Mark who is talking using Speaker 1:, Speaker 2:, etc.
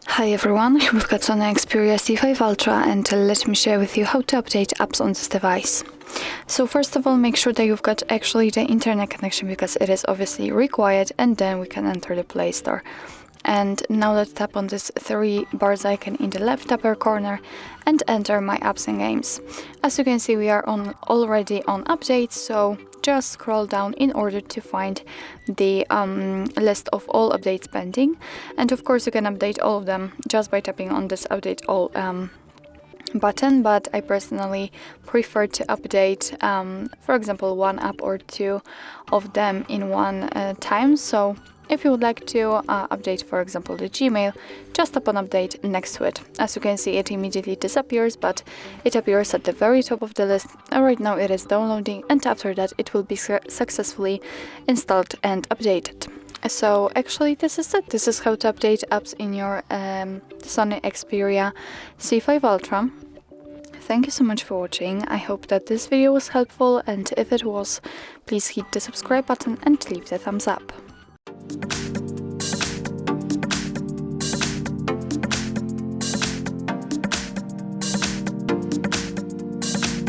Speaker 1: Hi everyone, we've got SONY Xperia C5 Ultra and let me share with you how to update apps on this device. So first of all, make sure that you've got actually the internet connection because it is obviously required, and then we can enter the Play Store. And now let's tap on this three bars icon in the left upper corner and enter My Apps and Games. As you can see, we are already on updates, so just scroll down in order to find the list of all updates pending. And of course you can update all of them just by tapping on this Update All button, but I personally prefer to update for example one app or two of them in one time. So if you would like to update, for example, the Gmail, just tap on update next to it. As you can see, it immediately disappears, but it appears at the very top of the list. Right now it is downloading, and after that it will be successfully installed and updated. So actually this is it. This is how to update apps in your SONY Xperia C5 Ultra. Thank you so much for watching. I hope that this video was helpful, and if it was, please hit the subscribe button and leave the thumbs up.